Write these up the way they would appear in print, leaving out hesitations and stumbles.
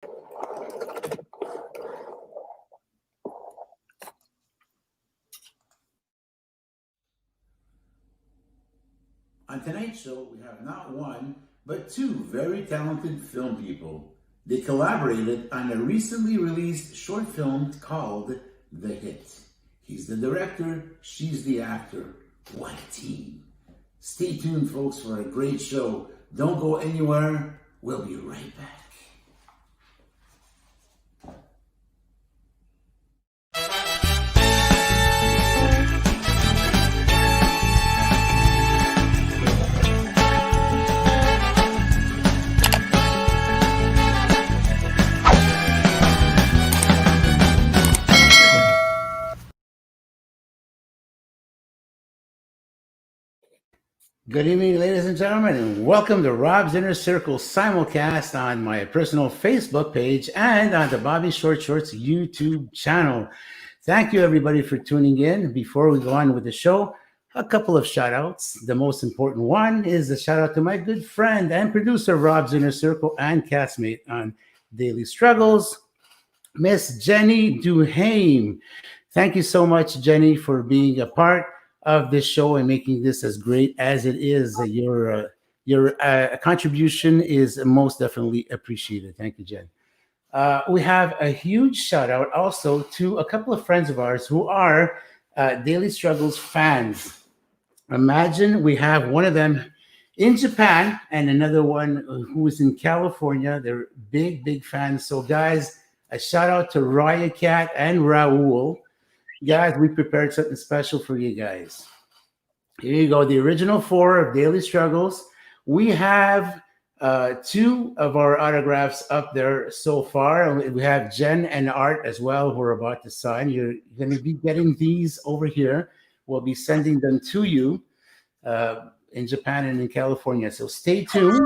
On tonight's show, we have not one, but two very talented film people. They collaborated on a recently released short film called The Hit. He's the director, she's the actor. What a team. Stay tuned, folks, for a great show. Don't go anywhere. We'll be right back. Good evening, ladies and gentlemen, and welcome to Rob's Inner Circle simulcast on my personal Facebook page and on the Bobby Short Shorts YouTube channel. Thank you, everybody, for tuning in. Before we go on with the show, a couple of shout-outs. The most important one is a shout-out to my good friend and producer, Rob's Inner Circle, and castmate on Daily Struggles, Miss Jenny Duhame. Thank you so much, Jenny, for being a part of this show and making this as great as it is. Your contribution is most definitely appreciated. Thank you, Jen. We have a huge shout out also to a couple of friends of ours who are Daily Struggles fans. Imagine we have one of them in Japan and another one who is in California. They're big fans. So guys, a shout out to Raya Cat and Raul. Guys, we prepared something special for you guys. Here you go, the original 4 of Daily Struggles. We have 2 of our autographs up there so far. We have Jen and Art as well, who are about to sign. You're going to be getting these over here. We'll be sending them to you in Japan and in California. So stay tuned.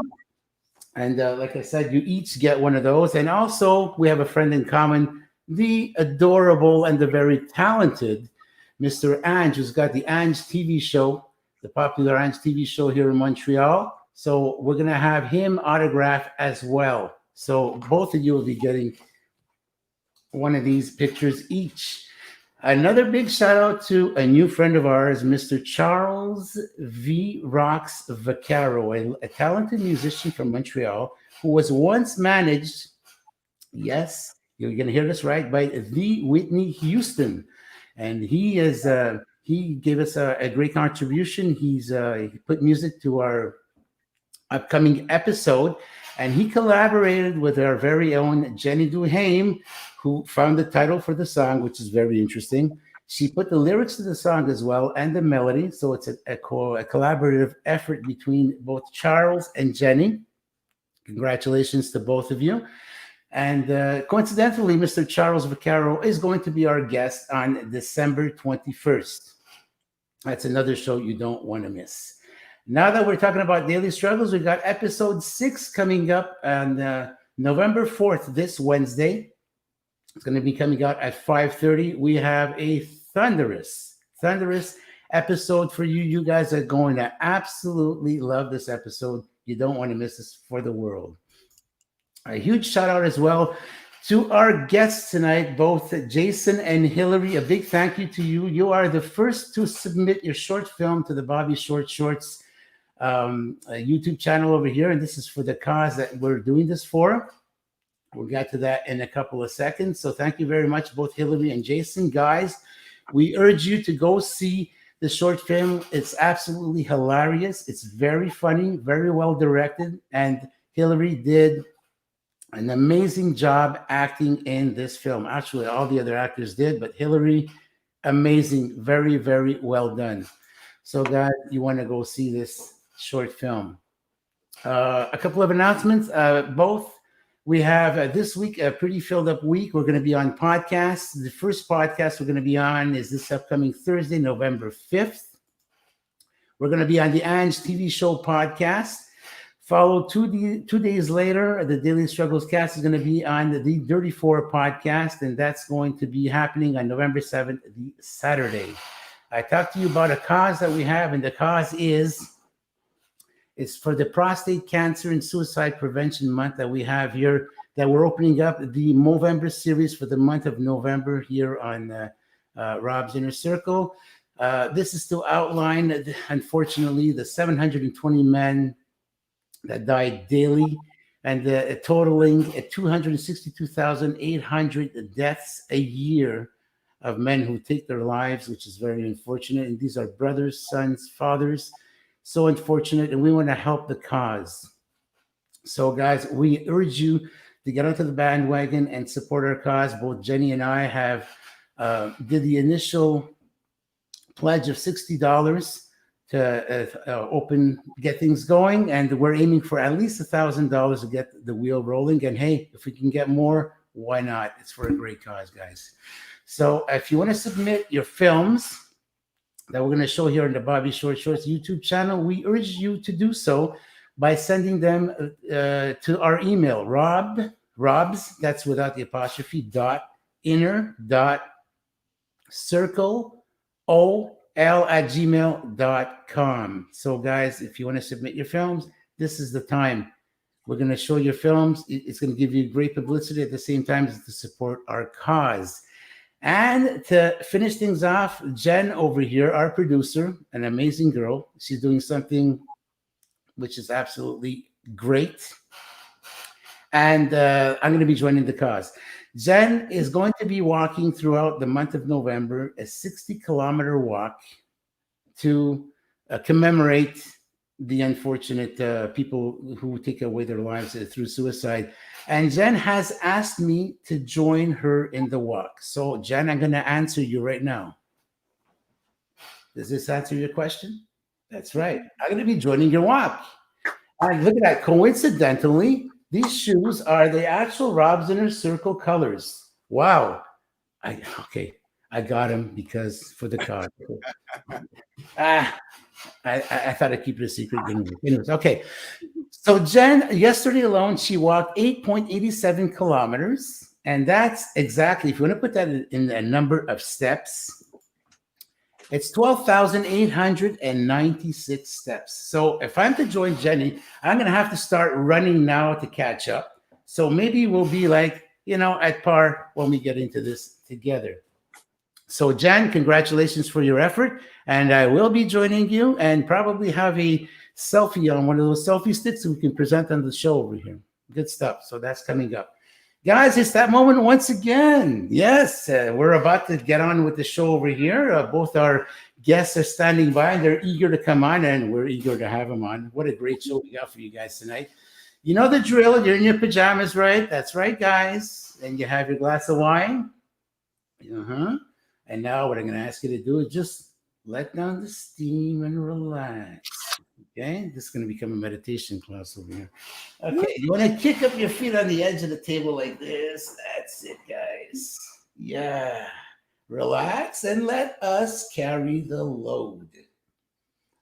And like I said, you each get one of those. And also, we have a friend in common, the adorable and the very talented Mr. Ange, who's got the Ange TV show, the popular Ange TV show here in Montreal. So we're going to have him autograph as well. So both of you will be getting one of these pictures each. Another big shout out to a new friend of ours, Mr. Charles V. Rocks Vaccaro, a talented musician from Montreal who was once managed, yes, you're going to hear this right, by the Whitney Houston. And he gave us a great contribution. He put music to our upcoming episode, and he collaborated with our very own Jenny Duhame, who found the title for the song, which is very interesting. She put the lyrics to the song as well and the melody. So it's a collaborative effort between both Charles and Jenny. Congratulations to both of you. And coincidentally, Mr. Charles Vaccaro is going to be our guest on December 21st. That's another show you don't want to miss. Now that we're talking about Daily Struggles, we've got episode 6 coming up on November 4th, this Wednesday. It's going to be coming out at 5:30. We have a thunderous episode for you. You guys are going to absolutely love this episode. You don't want to miss this for the world. A huge shout out as well to our guests tonight, both Jason and Hilary. A big thank you to you. You are the first to submit your short film to the Bobby Short Shorts YouTube channel over here. And this is for the cause that we're doing this for. We'll get to that in a couple of seconds. So thank you very much, both Hilary and Jason. Guys, we urge you to go see the short film. It's absolutely hilarious. It's very funny, very well directed. And Hilary did an amazing job acting in this film. Actually, all the other actors did, but Hilary, amazing, very, very well done. So guys, you want to go see this short film. A couple of announcements. We have this week a pretty filled up week. We're going to be on podcasts. The first podcast we're going to be on is this upcoming Thursday, November 5th. We're going to be on the Ange TV show podcast. Followed 2 days later, the Daily Struggles cast is going to be on the Dirty Four podcast, and that's going to be happening on November 7th, the Saturday. I talked to you about a cause that we have, and the cause is for the Prostate Cancer and Suicide Prevention Month that we have here that we're opening up the Movember series for the month of November here on Rob's Inner Circle. This is to outline, unfortunately, the 720 men that died daily, and totaling 262,800 deaths a year of men who take their lives, which is very unfortunate. And these are brothers, sons, fathers. So unfortunate, and we want to help the cause. So, guys, we urge you to get onto the bandwagon and support our cause. Both Jenny and I have did the initial pledge of $60 to get things going, and we're aiming for at least $1,000 to get the wheel rolling. And hey, if we can get more, why not? It's for a great cause, guys. So if you want to submit your films that we're going to show here on the Bobby Short Shorts YouTube channel, we urge you to do so by sending them to our email, Rob's, that's without the apostrophe, .inner.circle@gmail.com. So guys, if you want to submit your films, this is the time. We're going to show your films. It's going to give you great publicity at the same time as to support our cause. And to finish things off, Jen over here, our producer, an amazing girl. She's doing something which is absolutely great. And I'm going to be joining the cause. Jen is going to be walking throughout the month of November, a 60-kilometer walk to commemorate the unfortunate people who take away their lives through suicide. And Jen has asked me to join her in the walk. So, Jen, I'm going to answer you right now. Does this answer your question? That's right. I'm going to be joining your walk. And look at that. Coincidentally, these shoes are the actual Rob's Inner Circle colors. Wow. I got them because for the cause. I thought I'd keep it a secret. Anyways, okay. So Jen, yesterday alone, she walked 8.87 kilometers. And that's exactly, if you want to put that in a number of steps, it's 12,896 steps. So if I'm to join Jenny, I'm going to have to start running now to catch up. So maybe we'll be like, at par when we get into this together. So Jen, congratulations for your effort. And I will be joining you and probably have a selfie on one of those selfie sticks so we can present on the show over here. Good stuff. So that's coming up. Guys, it's that moment once again. Yes, we're about to get on with the show over here. Both our guests are standing by and they're eager to come on, and we're eager to have them on. What a great show we got for you guys tonight. You know the drill. You're in your pajamas, right? That's right, guys. And you have your glass of wine. And now what I'm going to ask you to do is just let down the steam and relax. Okay, this is going to become a meditation class over here. Okay, you want to kick up your feet on the edge of the table like this. That's it, guys. Yeah. Relax and let us carry the load.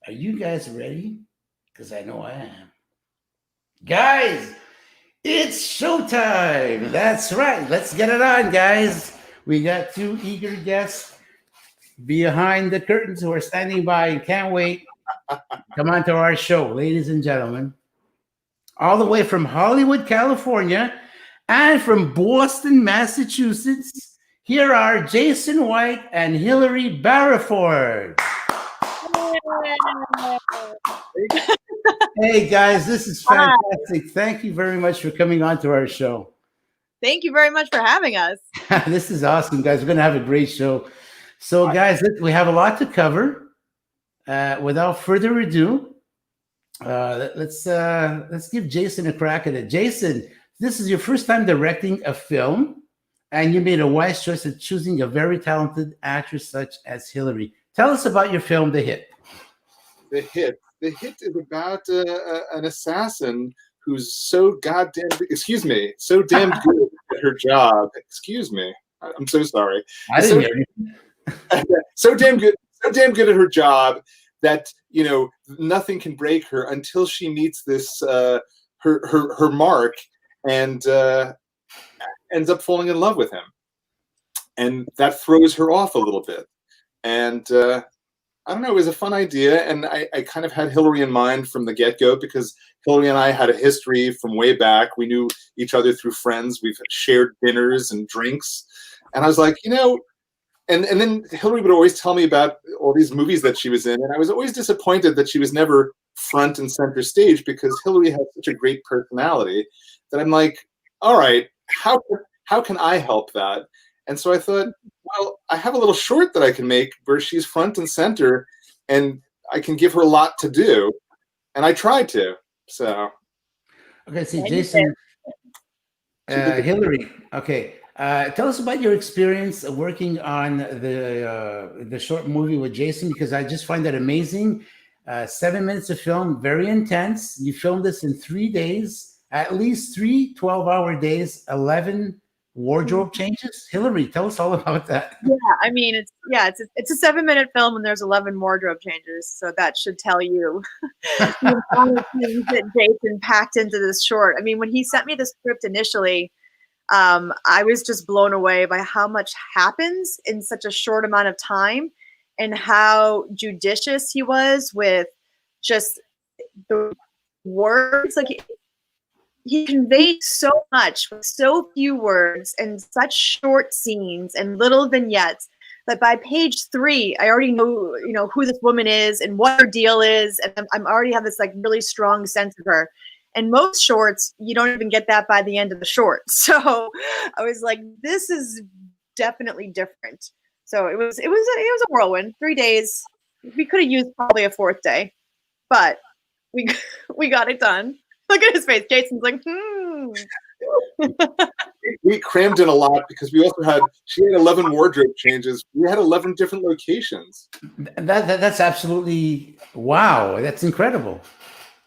Are you guys ready? Because I know I am. Guys, it's showtime. That's right. Let's get it on, guys. We got two eager guests behind the curtains who are standing by and can't wait. Come on to our show, ladies and gentlemen. All the way from Hollywood, California, and from Boston, Massachusetts, here are Jason White and Hilary Barraford. Hey, guys, this is fantastic. Hi. Thank you very much for coming on to our show. Thank you very much for having us. This is awesome, guys. We're going to have a great show. So, guys, we have a lot to cover. Without further ado, let's give Jason a crack at it. Jason, this is your first time directing a film, and you made a wise choice of choosing a very talented actress such as Hilary. Tell us about your film, The Hit. The Hit is about an assassin who's so damn good at her job. Excuse me. I'm so sorry. I didn't hear you. So damn good at her job that nothing can break her until she meets this her mark and ends up falling in love with him, and that throws her off a little bit. And I don't know, it was a fun idea, and I kind of had Hilary in mind from the get-go because Hilary and I had a history from way back. We knew each other through friends. We've shared dinners and drinks. And I was like, you know, and then Hilary would always tell me about all these movies that she was in, and I was always disappointed that she was never front and center stage because Hilary has such a great personality that I'm like, all right, how can I help that? And so I thought, well, I have a little short that I can make where she's front and center, and I can give her a lot to do. And I tried to. So. Okay, see, Jason, Hilary. Okay, tell us about your experience working on the short movie with Jason, because I just find that amazing. 7 minutes of film, very intense. You filmed this in 3 days, at least 3 12-hour days, 11 wardrobe changes. Hilary, tell us all about that. Yeah, I mean, it's a 7-minute film and there's 11 wardrobe changes, so that should tell you the amount of things that Jason packed into this short. I mean, when he sent me the script initially, I was just blown away by how much happens in such a short amount of time and how judicious he was with just the words. Like, he conveyed so much with so few words and such short scenes and little vignettes that by page 3, I already know, you know, who this woman is and what her deal is, and I'm already have this like really strong sense of her. And most shorts, you don't even get that by the end of the short. So I was like, this is definitely different. So it was a whirlwind. 3 days. We could have used probably a 4th day, but we got it done. Look at his face. Jason's like, We crammed in a lot because she had 11 wardrobe changes. We had 11 different locations. That's absolutely, wow. That's incredible.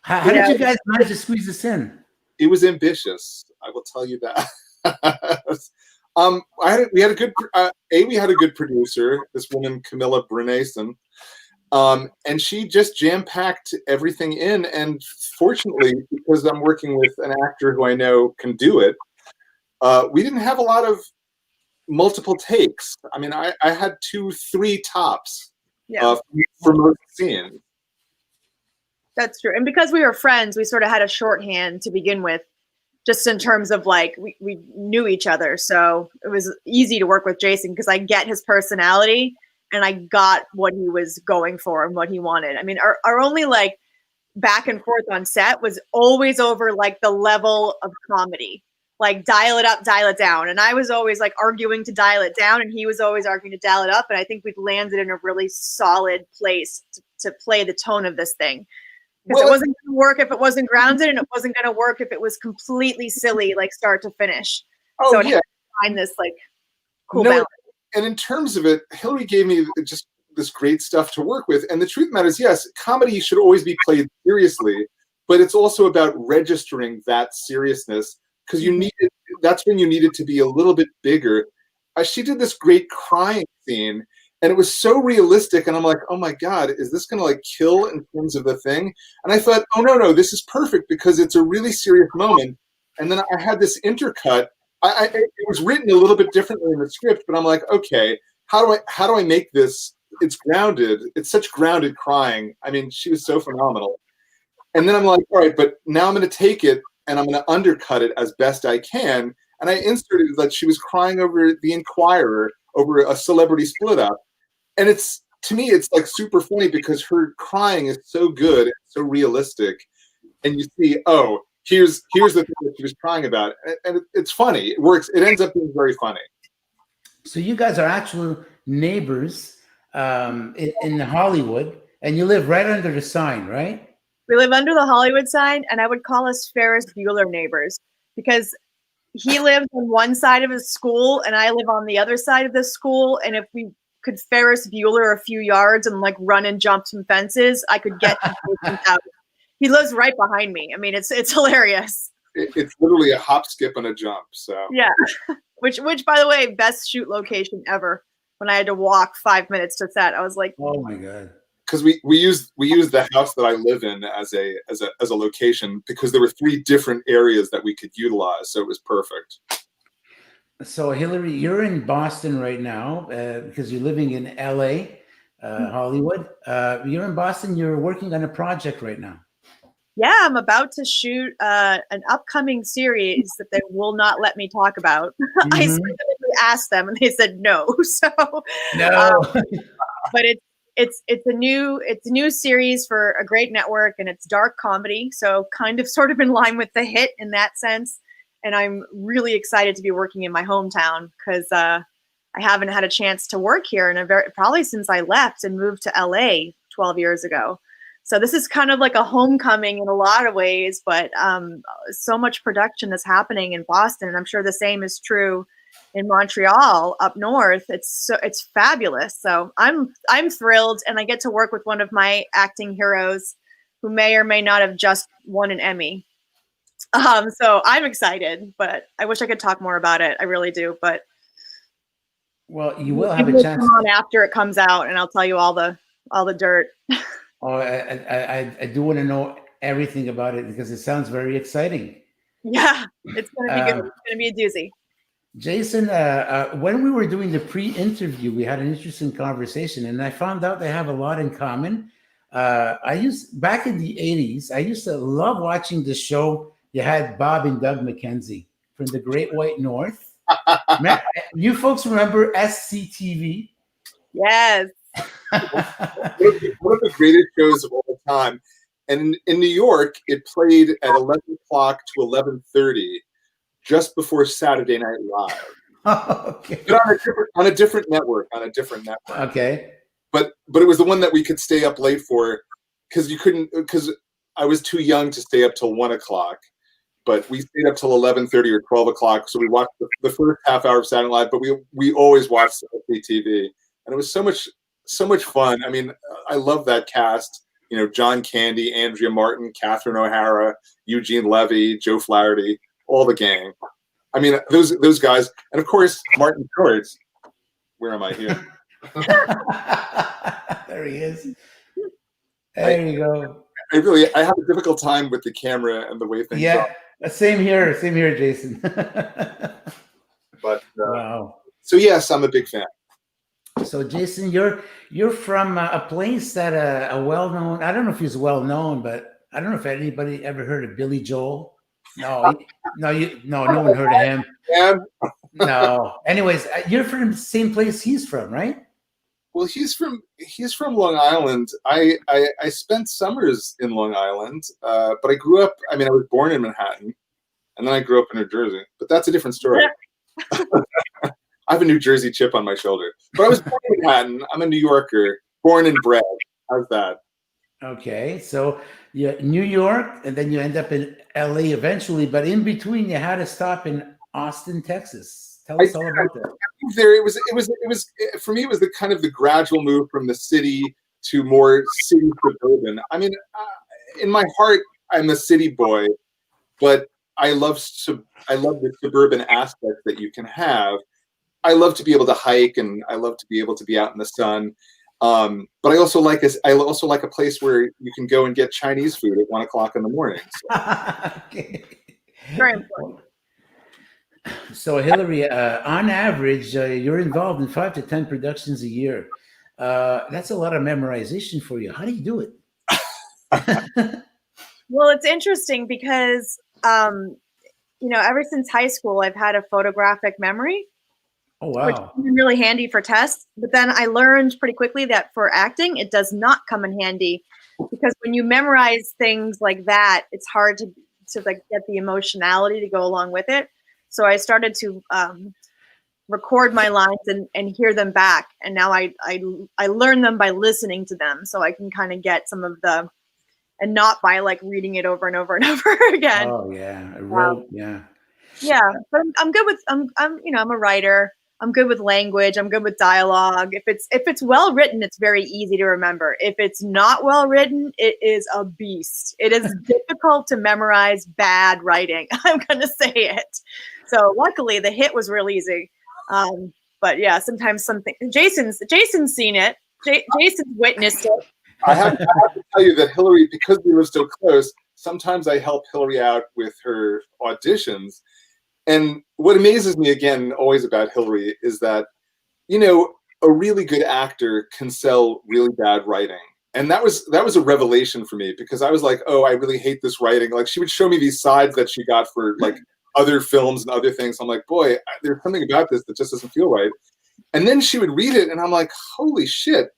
How did you guys manage to squeeze this in? It was ambitious. I will tell you that. We had a good producer, this woman, Camilla Brunason. And she just jam-packed everything in. And fortunately, because I'm working with an actor who I know can do it, we didn't have a lot of multiple takes. I mean, I had 2, 3 tops for most scenes. That's true. And because we were friends, we sort of had a shorthand to begin with, just in terms of like, we knew each other. So it was easy to work with Jason because I get his personality. And I got what he was going for and what he wanted. I mean, our only like back and forth on set was always over like the level of comedy, like dial it up, dial it down. And I was always like arguing to dial it down, and he was always arguing to dial it up. And I think we've landed in a really solid place to play the tone of this thing. Because it wasn't going to work if it wasn't grounded, and it wasn't going to work if it was completely silly, like start to finish. Oh, so yeah. Find this like cool balance. And in terms of it, Hilary gave me just this great stuff to work with. And the truth of the matter is, yes, comedy should always be played seriously, but it's also about registering that seriousness because that's when you need it to be a little bit bigger. She did this great crying scene, and it was so realistic. And I'm like, oh my God, is this going to like kill in terms of the thing? And I thought, oh no, this is perfect because it's a really serious moment. And then I had this intercut. It was written a little bit differently in the script, but I'm like, okay, how do I make this? It's grounded. It's such grounded crying. I mean, she was so phenomenal. And then I'm like, all right, but now I'm going to take it and I'm going to undercut it as best I can. And I inserted that she was crying over The Inquirer, over a celebrity split up. And to me, it's like super funny because her crying is so good, and so realistic. And you see, oh, here's the thing that she was crying about, and it's funny. It works. It ends up being very funny. So you guys are actual neighbors in Hollywood, and you live right under the sign, right? We live under the Hollywood sign, and I would call us Ferris Bueller neighbors because he lives on one side of his school, and I live on the other side of the school. And if we could Ferris Bueller a few yards and like run and jump some fences, I could get to Jason's house. He lives right behind me. I mean, it's hilarious. It's literally a hop, skip, and a jump. So yeah, which by the way, best shoot location ever. When I had to walk 5 minutes to set, I was like, oh my God. Because we use the house that I live in as a location because there were 3 different areas that we could utilize, so it was perfect. So Hilary, you're in Boston right now because you're living in LA. Hollywood. You're in Boston. You're working on a project right now. Yeah, I'm about to shoot an upcoming series that they will not let me talk about. I specifically asked them, and they said no. So no, but it's a new series for a great network, and it's dark comedy, so kind of sort of in line with The Hit in that sense. And I'm really excited to be working in my hometown because I haven't had a chance to work here in probably since I left and moved to LA 12 years ago. So this is kind of like a homecoming in a lot of ways, but so much production is happening in Boston, and I'm sure the same is true in Montreal up north. It's fabulous. So I'm thrilled, and I get to work with one of my acting heroes who may or may not have just won an Emmy. So I'm excited, but I wish I could talk more about it. I really do, but well, you will have a chance come on after it comes out, and I'll tell you all the dirt. Oh, I do want to know everything about it because it sounds very exciting. Yeah, it's going to be good. It's going to be a doozy. Jason, when we were doing the pre-interview, we had an interesting conversation, and I found out they have a lot in common. Back in the 80s, I used to love watching the show. You had Bob and Doug McKenzie from the Great White North. You folks remember SCTV? Yes. One of the greatest shows of all time. And in New York, it played at 11 o'clock to 11:30, just before Saturday Night Live. Okay. But on a different network. Okay. But it was the one that we could stay up late for because I was too young to stay up till 1 o'clock. But we stayed up till 11:30 or 12 o'clock. So we watched the first half hour of Saturday Night Live, but we always watched TV. And it was so much fun. I mean, I love that cast. You know, John Candy, Andrea Martin, Catherine O'Hara, Eugene Levy, Joe Flaherty, all the gang. I mean, those guys, and of course Martin Short. Where am I here? There he is. There you go. I have a difficult time with the camera and the way things are. Same here, Jason. But wow. So yes, I'm a big fan. So Jason, you're from a place that a well-known. I don't know if he's well-known, but I don't know if anybody ever heard of Billy Joel. No one heard of him. No. Anyways, you're from the same place he's from, right? Well, he's from Long Island. I spent summers in Long Island, but I grew up. I mean, I was born in Manhattan, and then I grew up in New Jersey. But that's a different story. I have a New Jersey chip on my shoulder. But I was born in Manhattan. I'm a New Yorker, born and bred. How's that? Okay, so you're New York, and then you end up in LA eventually. But in between, you had to stop in Austin, Texas. Tell us all about that. There, it was for me. It was the kind of the gradual move from the city to more city suburban. I mean, in my heart, I'm a city boy, but I love the suburban aspect that you can have. I love to be able to hike, and I love to be able to be out in the sun. But I also like a place where you can go and get Chinese food at 1 o'clock in the morning. So. Okay. Very important. So Hilary, on average, you're involved in 5 to 10 productions a year. That's a lot of memorization for you. How do you do it? Well, it's interesting because, ever since high school, I've had a photographic memory. Oh, wow. Which has been really handy for tests. But then I learned pretty quickly that for acting, it does not come in handy because when you memorize things like that, it's hard to like get the emotionality to go along with it. So I started to record my lines and hear them back. And now I learn them by listening to them. So I can kind of get some of the, and not by like reading it over and over and over again. Oh yeah. Yeah. But I'm good with, I'm a writer. I'm good with language. I'm good with dialogue. If it's well written, it's very easy to remember. If it's not well written, it is a beast. It is difficult to memorize bad writing. I'm gonna say it. So luckily, The Hit was real easy. But yeah, sometimes something. Jason's seen it. Jason's witnessed it. I have to tell you that Hilary, because we live so close, sometimes I help Hilary out with her auditions. And what amazes me again always about Hilary is that, a really good actor can sell really bad writing. And that was a revelation for me, because I was like, oh, I really hate this writing. Like, she would show me these sides that she got for like other films and other things. I'm like, boy, there's something about this that just doesn't feel right. And then she would read it, and I'm like, holy shit.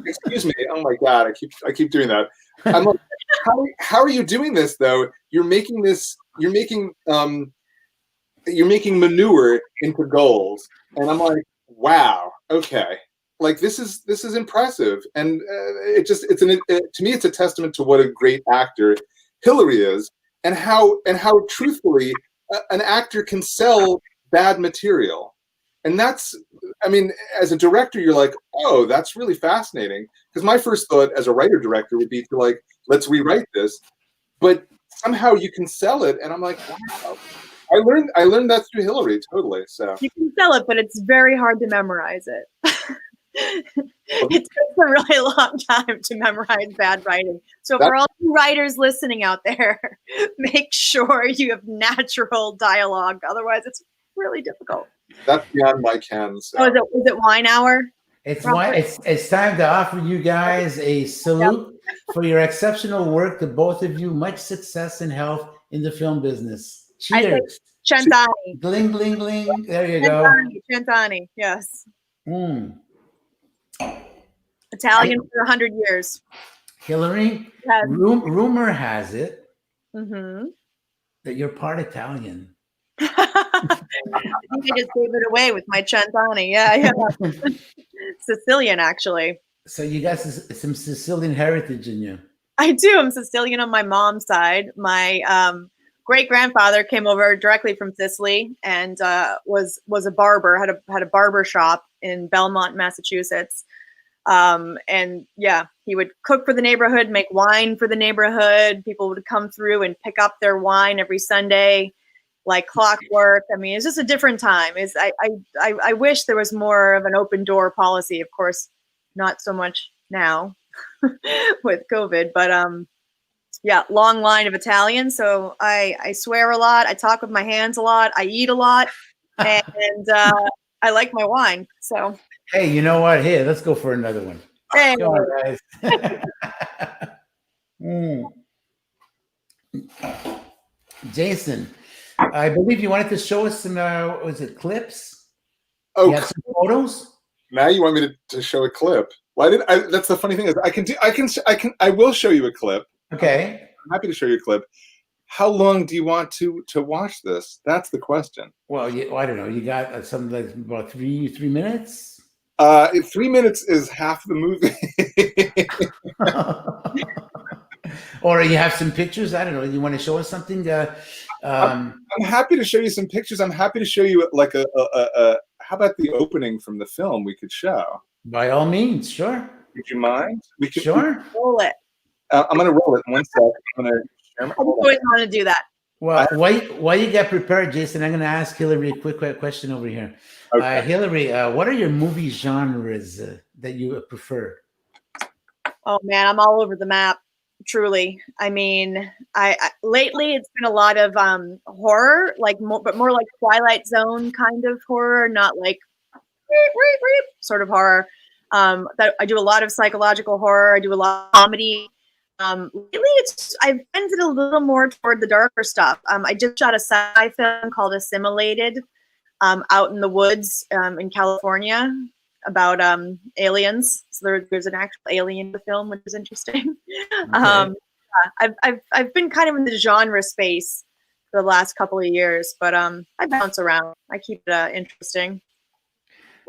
Excuse me. Oh my God, I keep doing that. I'm like, how are you doing this though? You're making manure into gold. And I'm like, wow, okay. Like, this is impressive. And to me, it's a testament to what a great actor Hilary is, and how truthfully an actor can sell bad material. And that's, I mean, as a director, you're like, oh, that's really fascinating. Because my first thought as a writer-director would be to like, let's rewrite this. But somehow you can sell it. And I'm like, wow. I learned that through Hilary, totally. So you can sell it, but it's very hard to memorize it. It takes a really long time to memorize bad writing. So for all you writers listening out there, make sure you have natural dialogue. Otherwise, it's really difficult. That's beyond my ken. So. Oh, is it wine hour? It's time to offer you guys a salute for your exceptional work. To both of you, much success and health in the film business. Cheers. Centani. Gling, gling, gling. There you go. Centani, yes. Mm. Italian for 100 years. Hilary, Yes. Rumor has it Mm-hmm. that you're part Italian. I think I just gave it away with my Centani. Yeah. Sicilian, actually. So you got some Sicilian heritage in you. I do. I'm Sicilian on my mom's side. My great-grandfather came over directly from Sicily and was a barber, had a barber shop in Belmont, Massachusetts. And yeah, he would cook for the neighborhood, make wine for the neighborhood. People would come through and pick up their wine every Sunday, like clockwork. I mean, it's just a different time. I wish there was more of an open door policy. Of course, not so much now with COVID, but yeah, long line of Italians. So I swear a lot. I talk with my hands a lot. I eat a lot, and I like my wine. So hey, you know what? Here, let's go for another one. hey. Come on, guys. Jason, I believe you wanted to show us some, was it clips? Oh, you have some photos? Now you want me to show a clip? Why did I? That's the funny thing is I will show you a clip. Okay. I'm happy to show you a clip. How long do you want to watch this? That's the question. Well, I don't know. You got something like about three minutes? 3 minutes is half the movie. Or you have some pictures? I don't know. You want to show us something? I'm happy to show you some pictures. I'm happy to show you like how about the opening from the film we could show? By all means, sure. Would you mind? Sure. Roll it. I'm going to roll it in 1 sec. I always want to do that. Well, while you get prepared, Jason, I'm going to ask Hilary a quick question over here. Okay. Hilary, what are your movie genres that you prefer? Oh man, I'm all over the map. Truly. I mean, I lately it's been a lot of horror, but more like Twilight Zone kind of horror, not like sort of horror. That I do a lot of psychological horror. I do a lot of comedy. Lately, I've tended a little more toward the darker stuff. I just shot a sci-fi film called Assimilated, out in the woods in California, about aliens. So there's an actual alien in the film, which is interesting. Okay. I've been kind of in the genre space for the last couple of years, but I bounce around. I keep it interesting.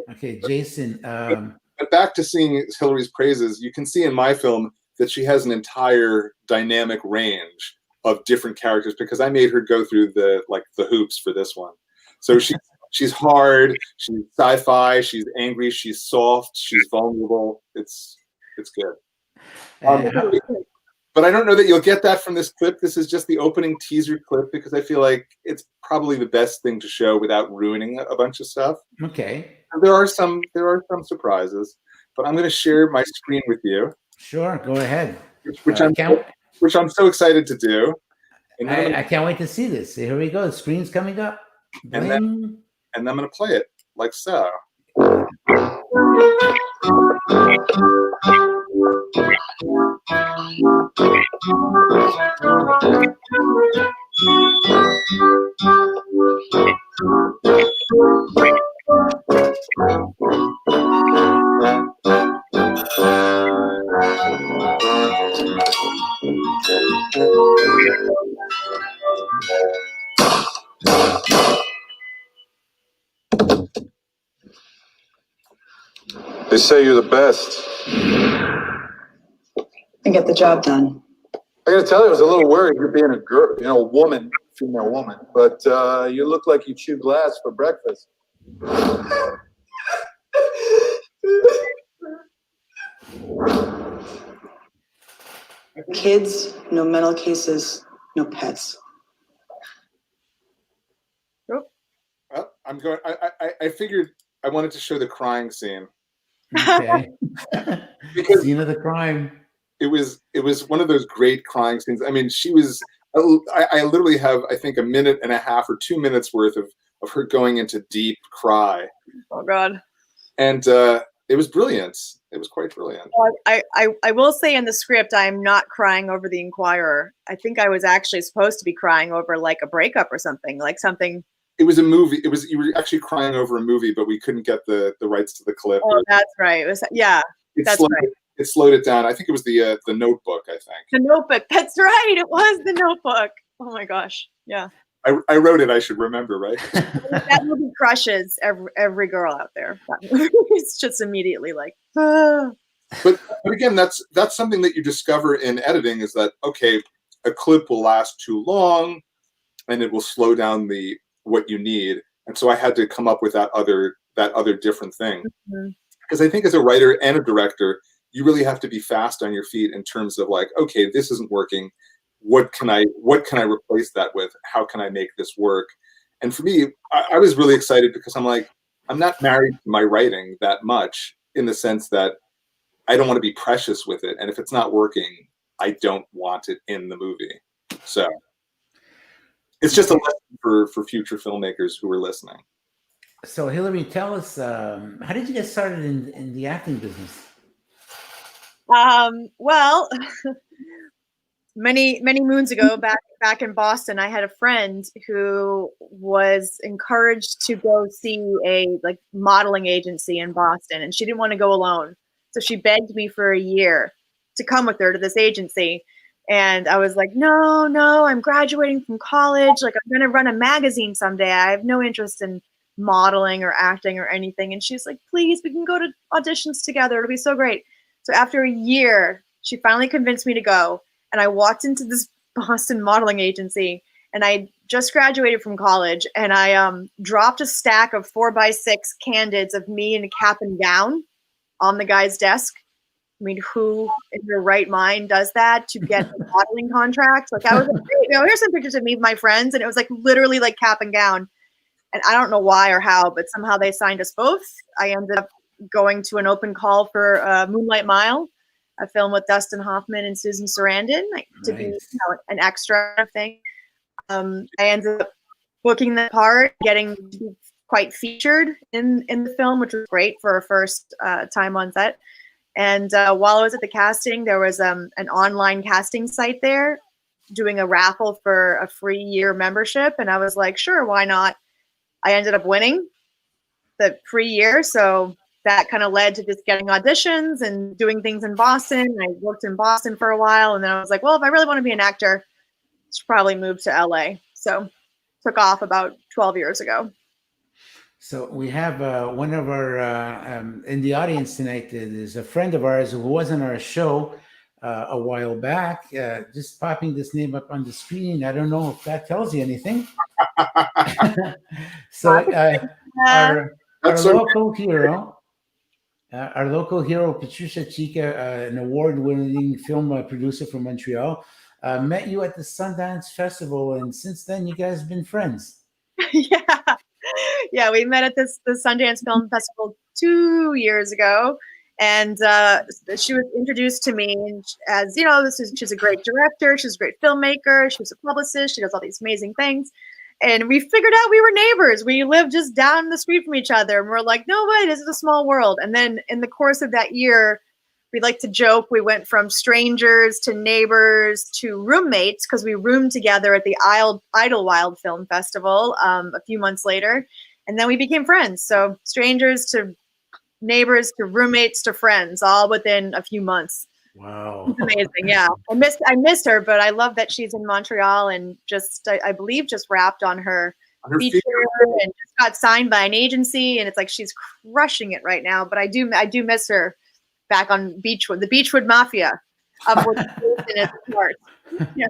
Okay, Jason. But back to seeing Hilary's praises, you can see in my film that she has an entire dynamic range of different characters because I made her go through the hoops for this one. So she's hard, she's sci-fi, she's angry, she's soft, she's vulnerable. It's good. But I don't know that you'll get that from this clip. This is just the opening teaser clip because I feel like it's probably the best thing to show without ruining a bunch of stuff. Okay. There are some surprises, but I'm going to share my screen with you. Sure, go ahead. Which I'm so excited to do. And I can't wait to see this. Here we go. The screen's coming up. And then I'm going to play it like so. They say you're the best. And get the job done. I gotta tell you, I was a little worried you're being a girl, you know, a woman, female woman. But you look like you chew glass for breakfast. Kids, no mental cases, no pets. Well, I'm going. I figured I wanted to show the crying scene. Okay. Because scene of the crime. It was one of those great crying scenes. I mean, she was. I literally have, I think, 1.5 minutes or 2 minutes worth of her going into deep cry. Oh God. And it was brilliant. It was quite brilliant. I will say in the script, I'm not crying over The Inquirer. I think I was actually supposed to be crying over like a breakup or something, like something. It was a movie. You were actually crying over a movie, but we couldn't get the rights to the clip. Oh, that's right. It was, yeah, that's right. It slowed it down. I think it was the Notebook. I think The Notebook. That's right. It was The Notebook. Oh my gosh. Yeah. I wrote it. I should remember, right? That movie crushes every girl out there. It's just immediately like. Ah. But again, that's something that you discover in editing, is that, okay, a clip will last too long, and it will slow down what you need. And so I had to come up with that other different thing. Because I think as a writer and a director, you really have to be fast on your feet in terms of like, okay, this isn't working. What can I replace that with? How can I make this work? And for me, I was really excited because I'm like, I'm not married to my writing that much, in the sense that I don't want to be precious with it. And if it's not working, I don't want it in the movie. So it's just a lesson for future filmmakers who are listening. So Hilary, tell us, how did you get started in the acting business? Well, many moons ago, back in Boston, I had a friend who was encouraged to go see a like modeling agency in Boston, and she didn't want to go alone. So she begged me for a year to come with her to this agency. And I was like, no, I'm graduating from college. Like, I'm going to run a magazine someday. I have no interest in modeling or acting or anything. And she's like, please, we can go to auditions together. It'll be so great. So after a year, she finally convinced me to go. And I walked into this Boston modeling agency, and I just graduated from college, and I dropped a stack of 4x6 candidates of me in a cap and gown on the guy's desk. I mean, who in their right mind does that to get a modeling contract? Like, I was like, hey, here's some pictures of me with my friends. And it was like literally like cap and gown. And I don't know why or how, but somehow they signed us both. I ended up going to an open call for Moonlight Mile, a film with Dustin Hoffman and Susan Sarandon, to be an extra thing. I ended up booking the part, getting to be quite featured in the film, which was great for our first time on set. And while I was at the casting, there was an online casting site there doing a raffle for a free year membership. And I was like, sure, why not? I ended up winning the free year. So that kind of led to just getting auditions and doing things in Boston. I worked in Boston for a while. And then I was like, well, if I really want to be an actor, I should probably move to LA. So took off about 12 years ago. So we have one of our in the audience tonight is a friend of ours who was on our show a while back. Just popping this name up on the screen. I don't know if that tells you anything. So our local hero, Patricia Chica, an award-winning film producer from Montreal, met you at the Sundance Festival, and since then you guys have been friends. Yeah, we met at the Sundance Film Festival 2 years ago, and she was introduced to me as, you know, she's a great director, she's a great filmmaker, she's a publicist, she does all these amazing things. And we figured out we were neighbors. We lived just down the street from each other. And we're like, no way, this is a small world. And then in the course of that year, we like to joke, we went from strangers to neighbors to roommates because we roomed together at the Idlewild Film Festival a few months later. And then we became friends. So strangers to neighbors to roommates to friends, all within a few months. Wow. It's amazing. Yeah. I missed her, but I love that she's in Montreal and I believe just wrapped on her feature and just got signed by an agency. And it's like, she's crushing it right now, but I do miss her back on Beechwood, the Beechwood Mafia of which Jason is a part. Yeah.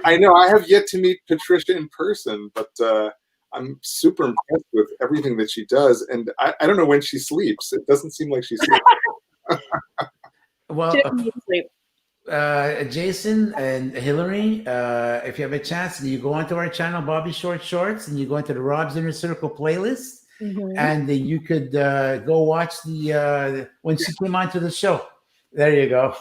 I know I have yet to meet Patricia in person, but I'm super impressed with everything that she does. And I don't know when she sleeps. It doesn't seem like she sleeps. Well, Jason and Hilary, if you have a chance, you go onto our channel, Bobby Short Shorts, and you go into the Rob's Inner Circle playlist, and you could go watch the when she came onto the show. There you go.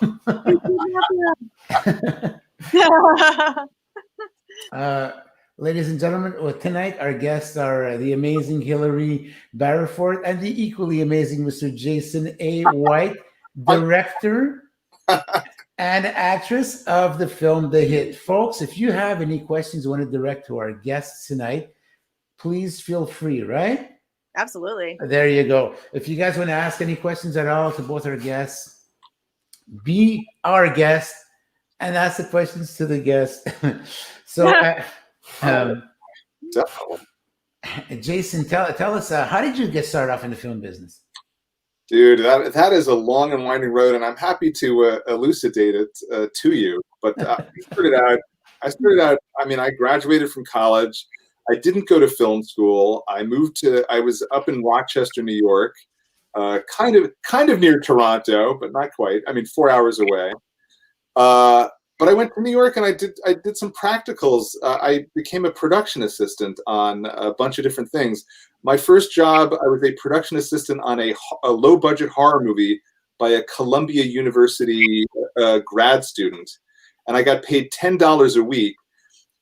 Ladies and gentlemen, tonight our guests are the amazing Hilary Barraford and the equally amazing Mr. Jason A. White, director and actress of the film The Hit. Folks, if you have any questions you want to direct to our guests tonight, please feel free, right? Absolutely. There you go. If you guys want to ask any questions at all to both our guests, be our guest and ask the questions to the guest. So, Jason, tell us, how did you get started off in the film business? Dude, that is a long and winding road, and I'm happy to elucidate it to you. But I started out. I mean, I graduated from college. I didn't go to film school. I was up in Rochester, New York, kind of near Toronto, but not quite. I mean, 4 hours away. But I went to New York and I did some practicals. I became a production assistant on a bunch of different things. My first job, I was a production assistant on a low-budget horror movie by a Columbia University grad student, and I got paid $10 a week.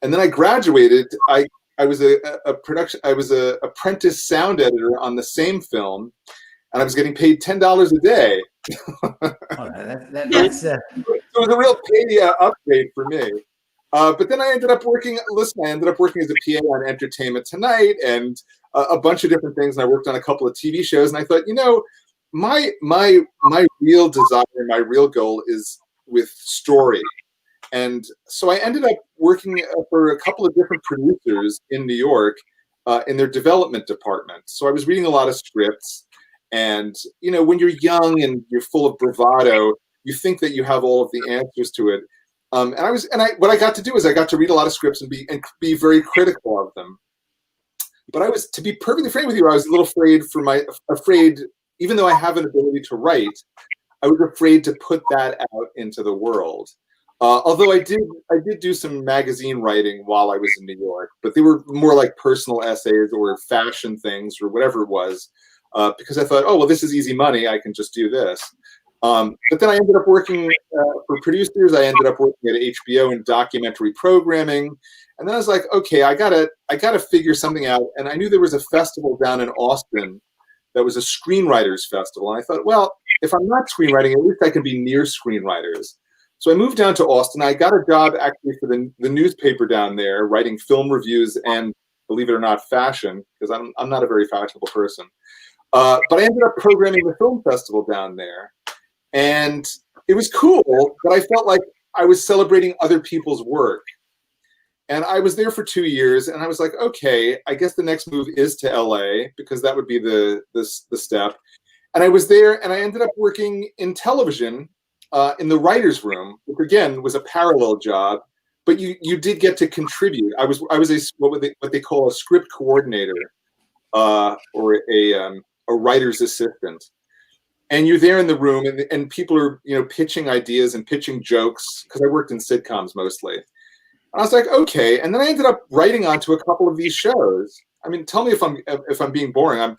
And then I graduated. I was a apprentice sound editor on the same film, and I was getting paid $10 a day. That's So it was a real pay upgrade for me. But then I ended up working as a PA on Entertainment Tonight and a bunch of different things. And I worked on a couple of TV shows. And I thought, my real desire, my real goal is with story. And so I ended up working for a couple of different producers in New York in their development department. So I was reading a lot of scripts. And, when you're young and you're full of bravado, you think that you have all of the answers to it. What I got to do is I got to read a lot of scripts and be very critical of them. But to be perfectly frank with you, I was a little afraid, even though I have an ability to write, I was afraid to put that out into the world. Although I did do some magazine writing while I was in New York, but they were more like personal essays or fashion things or whatever it was. Because I thought, oh, well, this is easy money. I can just do this. But then I ended up working for producers. I ended up working at HBO in documentary programming. And then I was like, okay, I gotta figure something out. And I knew there was a festival down in Austin that was a screenwriters festival. And I thought, well, if I'm not screenwriting, at least I can be near screenwriters. So I moved down to Austin. I got a job actually for the newspaper down there, writing film reviews and, believe it or not, fashion, because I'm not a very fashionable person. But I ended up programming the film festival down there. And it was cool, but I felt like I was celebrating other people's work. And I was there for 2 years, and I was like, okay, I guess the next move is to LA, because that would be the step. And I was there, and I ended up working in television in the writer's room, which again was a parallel job, but you did get to contribute. I was what they call a script coordinator, or a writer's assistant. And you're there in the room, and people are, pitching ideas and pitching jokes, because I worked in sitcoms mostly. And I was like, okay. And then I ended up writing onto a couple of these shows. I mean, tell me if I'm being boring. I'm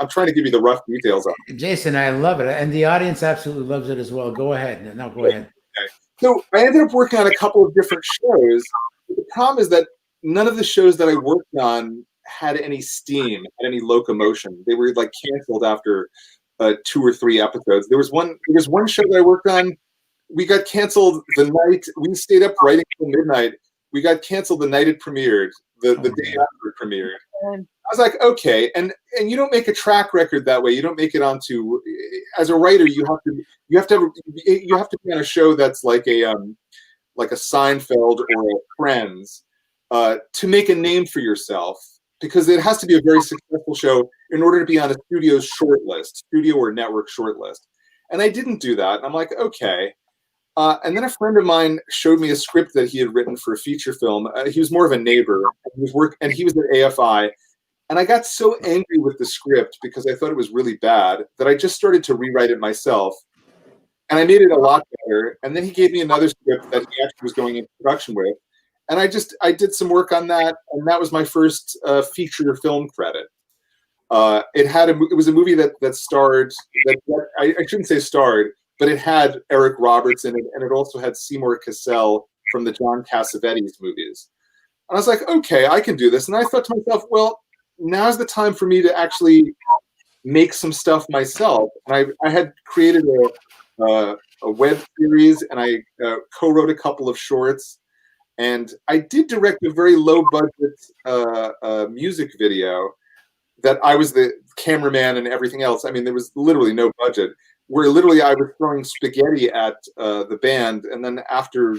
trying to give you the rough details of it. Jason, I love it, and the audience absolutely loves it as well. Go ahead. No, go ahead. Okay. So I ended up working on a couple of different shows. The problem is that none of the shows that I worked on had any steam, had any locomotion. They were like canceled after 2 or 3 episodes. There was one show that I worked on. We got canceled the night we stayed up writing till midnight. We got canceled the night it premiered, the day after it premiered. I was like, okay, and you don't make a track record that way. You don't make it onto. As a writer, you have to be on a show that's like a Seinfeld or a Friends to make a name for yourself, because it has to be a very successful show in order to be on a studio's shortlist, studio or network shortlist. And I didn't do that. And I'm like, okay. And then a friend of mine showed me a script that he had written for a feature film. He was more of a neighbor. And he was at AFI. And I got so angry with the script because I thought it was really bad that I just started to rewrite it myself. And I made it a lot better. And then he gave me another script that he actually was going into production with. And I did some work on that. And that was my first feature film credit. It was a movie that starred, I shouldn't say starred, but it had Eric Roberts in it, and it also had Seymour Cassel from the John Cassavetes movies. And I was like, okay, I can do this. And I thought to myself, well, now's the time for me to actually make some stuff myself. And I had created a web series, and I co-wrote a couple of shorts. And I did direct a very low-budget music video that I was the cameraman and everything else. I mean, there was literally no budget, where literally I was throwing spaghetti at the band, and then after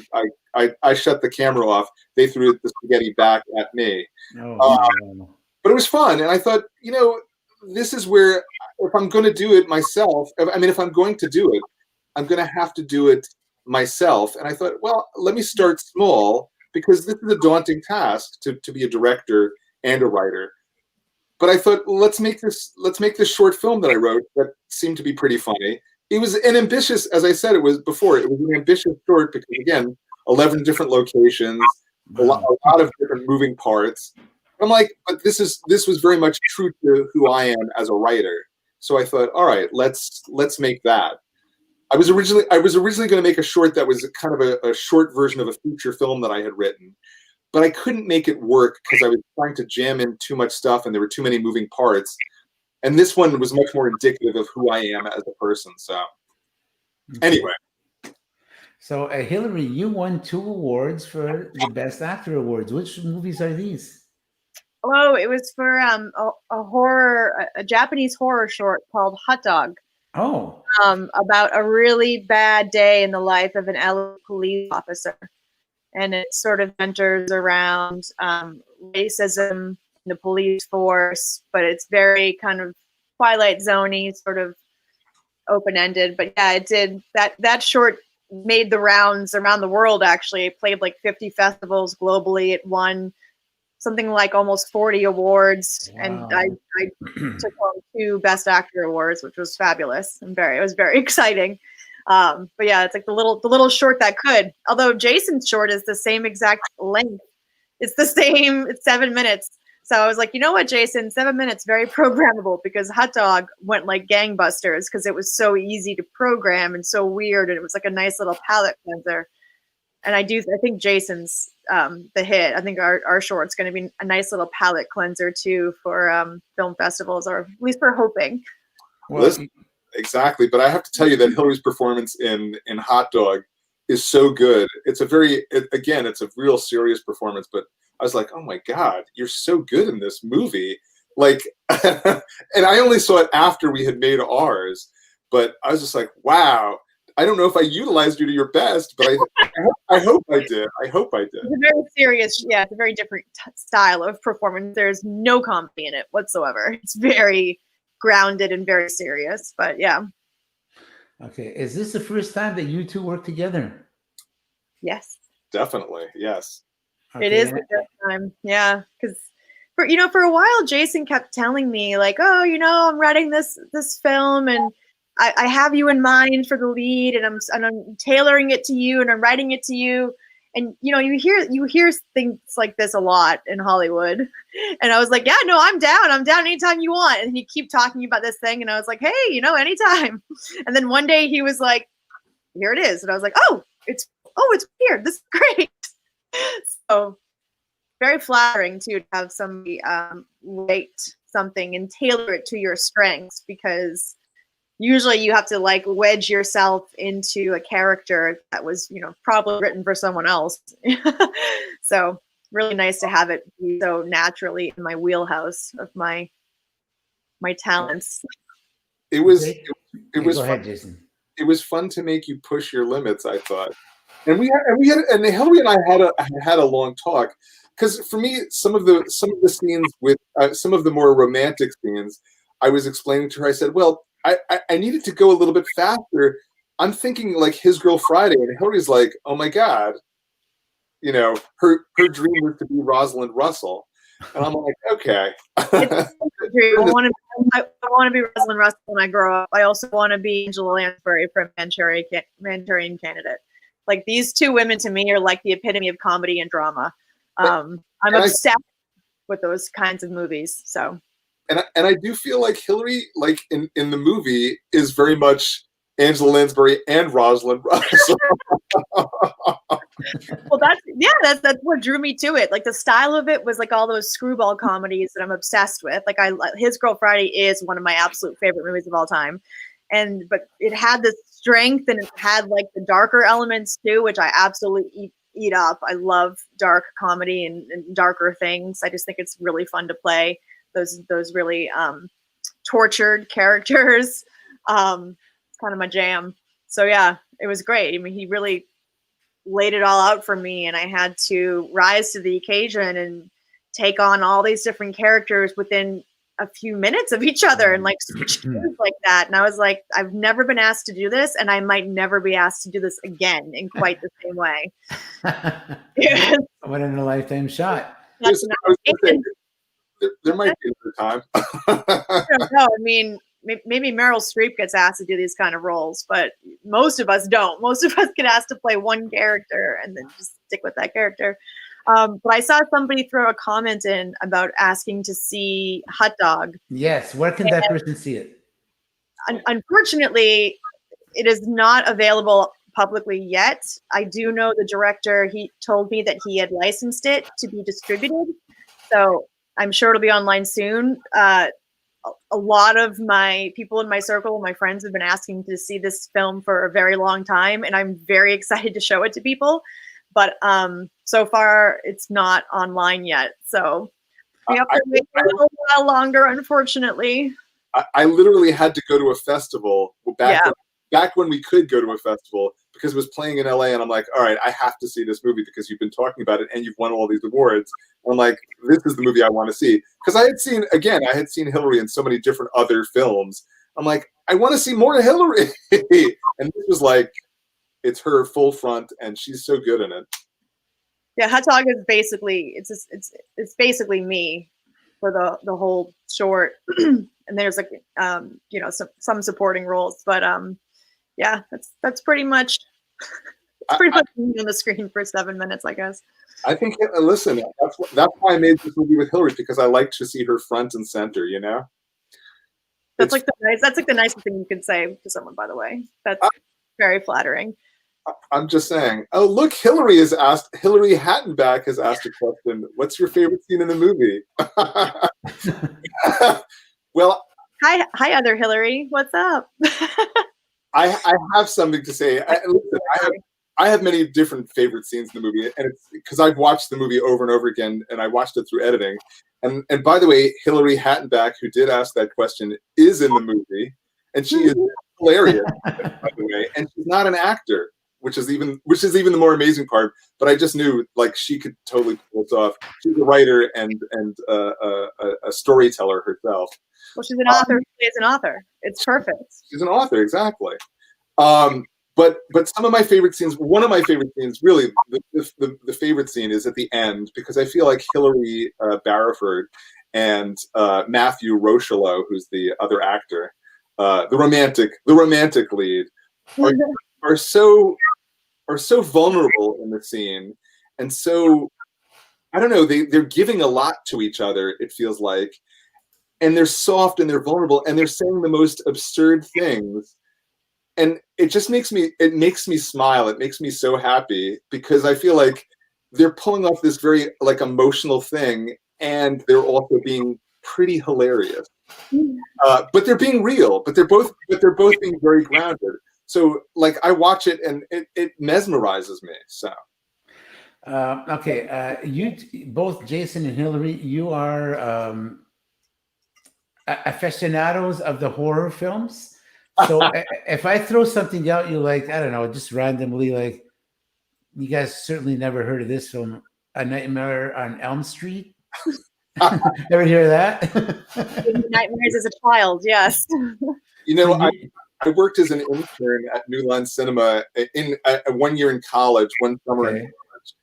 I shut the camera off, they threw the spaghetti back at me. But it was fun, and I thought, this is where, if I'm going to do it myself, if I'm going to do it, I'm going to have to do it myself. And I thought, well, let me start small, because this is a daunting task to be a director and a writer. But I thought, let's make this short film that I wrote that seemed to be pretty funny. It was an ambitious, as I said, it was an ambitious short because, again, 11 different locations, a lot of different moving parts. I'm like, but this was very much true to who I am as a writer. So I thought, all right, let's make that. I was originally going to make a short that was kind of a short version of a feature film that I had written. But I couldn't make it work because I was trying to jam in too much stuff and there were too many moving parts. And this one was much more indicative of who I am as a person. So anyway. So Hilary, you won 2 awards for the Best Actor Awards. Which movies are these? Oh, it was for a Japanese horror short called Hot Dog. Oh. About a really bad day in the life of an LA police officer. And it sort of centers around racism in the police force, but it's very kind of Twilight Zone-y, sort of open-ended. But yeah, it did that short made the rounds around the world. Actually, it played like 50 festivals globally. It won something like almost 40 awards, wow. And I took home 2 Best Actor awards, which was fabulous. It was very exciting. But yeah, it's like the little short that could. Although Jason's short is the same exact length. It's the same. It's 7 minutes. So I was like, you know what, Jason, 7 minutes, very programmable, because Hot Dog went like gangbusters because it was so easy to program and so weird, and it was like a nice little palate cleanser. And I think Jason's the hit. I think our short's going to be a nice little palate cleanser too for film festivals, or at least we're hoping. Well, listen, exactly. But I have to tell you that Hilary's performance in Hot Dog is so good. It's it's a real serious performance, but I was like, oh my God, you're so good in this movie. Like, and I only saw it after we had made ours, but I was just like, wow. I don't know if I utilized you to your best, but I hope I did. I hope I did. It's a very serious, it's a very different style of performance. There's no comedy in it whatsoever. It's very grounded and very serious, but yeah. Okay. Is this the first time that you two work together? Yes. Definitely. Yes. Okay. It is the first time. Yeah. Because for a while, Jason kept telling me like, oh, I'm writing this film and I have you in mind for the lead, and I'm tailoring it to you, and I'm writing it to you. And you hear things like this a lot in Hollywood. And I was like, yeah, no, I'm down anytime you want. And he keep talking about this thing, and I was like, hey, anytime. And then one day he was like, here it is. And I was like, oh, it's weird. This is great. So very flattering too to have somebody write something and tailor it to your strengths, because usually you have to like wedge yourself into a character that was, you know, probably written for someone else. So really nice to have it be so naturally in my wheelhouse of my talents. It was Go ahead, Jason. It was fun to make you push your limits, I thought. And Hilary and I had a long talk, because for me, some of the scenes with some of the more romantic scenes, I was explaining to her. I said, well, I needed to go a little bit faster. I'm thinking like His Girl Friday, and Hilary's like, oh my God, you know, her dream was to be Rosalind Russell, and I'm like, okay. I want to be Rosalind Russell when I grow up. I also want to be Angela Lansbury from Manchurian Candidate. Like, these two women to me are like the epitome of comedy and drama. I'm obsessed with those kinds of movies. So, and I do feel like Hilary, like in the movie, is very much Angela Lansbury and Rosalind Russell. Well, that's what drew me to it. Like, the style of it was like all those screwball comedies that I'm obsessed with. Like, His Girl Friday is one of my absolute favorite movies of all time. But it had this strength, and it had like the darker elements too, which I absolutely eat up. I love dark comedy and darker things. I just think it's really fun to play those really tortured characters. It's kind of my jam. So yeah, it was great. I mean, he really laid it all out for me, and I had to rise to the occasion and take on all these different characters within a few minutes of each other, and like switch gears like that. And I was like, I've never been asked to do this, and I might never be asked to do this again in quite the same way. What in a lifetime shot. There might be another time. I don't know. I mean, maybe Meryl Streep gets asked to do these kind of roles, but most of us don't. Most of us get asked to play one character and then just stick with that character. But I saw somebody throw a comment in about asking to see Hot Dog. Yes. Where can that person see it? Unfortunately, it is not available publicly yet. I do know the director. He told me that he had licensed it to be distributed. So I'm sure it'll be online soon. A lot of my people in my circle, my friends, have been asking to see this film for a very long time, and I'm very excited to show it to people. But so far, it's not online yet. So we have to wait a little while longer, unfortunately. I literally had to go to a festival back when we could go to a festival, because it was playing in LA, and I'm like, all right, I have to see this movie because you've been talking about it and you've won all these awards. And I'm like, this is the movie I want to see, because I had seen Hilary in so many different other films. I'm like, I want to see more of Hilary. And this was like, it's her full front, and she's so good in it. Yeah, Hot Dog is basically it's basically me for the whole short. And there's like some supporting roles, but yeah, that's pretty much me on the screen for 7 minutes, I guess. I think, listen, that's why I made this movie with Hilary, because I like to see her front and center, you know? That's like the nicest thing you could say to someone, by the way. That's very flattering. I'm just saying. Oh, look, Hilary Hattenback has asked a question. What's your favorite scene in the movie? Well, hi, other Hilary. What's up? I have something to say. I have many different favorite scenes in the movie, and it's because I've watched the movie over and over again, and I watched it through editing. And by the way, Hilary Hattenback, who did ask that question, is in the movie, and she is hilarious, by the way. And she's not an actor, which is even the more amazing part. But I just knew, like, she could totally pull this off. She's a writer and a storyteller herself. Well, she's an author. She is an author. It's perfect. She's an author, exactly. But some of my favorite scenes, one of my favorite scenes, really, the favorite scene is at the end, because I feel like Hilary Barraford and Matthew Rocheleau, who's the other actor, the romantic lead, are so vulnerable in the scene, and so, I don't know, they're giving a lot to each other, it feels like, and they're soft and they're vulnerable and they're saying the most absurd things, and it just makes me smile. It makes me so happy, because I feel like they're pulling off this very like emotional thing, and they're also being pretty hilarious. But they're being real. But they're both being very grounded. So like I watch it and it mesmerizes me. So. Okay, you both, Jason and Hilary, you are aficionados of the horror films. So if I throw something out, you like, I don't know, just randomly, like, you guys certainly never heard of this film, A Nightmare on Elm Street. Ever hear that? Nightmares as a child, yes. You know, I worked as an intern at New Line Cinema in 1 year in college, one summer in college,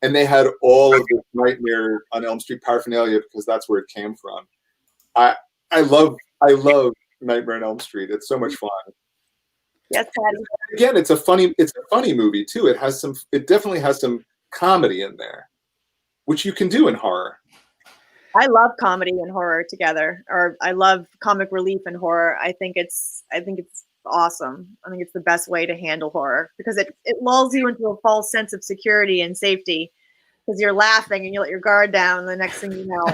and they had all of this Nightmare on Elm Street paraphernalia because that's where it came from. I love Nightmare on Elm Street. It's so much fun. Yes, Patty. Again, it's a funny movie too. It definitely has some comedy in there, which you can do in horror. I love comedy and horror together, or I love comic relief and horror. I think it's awesome. I think it's the best way to handle horror because it lulls you into a false sense of security and safety because you're laughing and you let your guard down. And the next thing you know.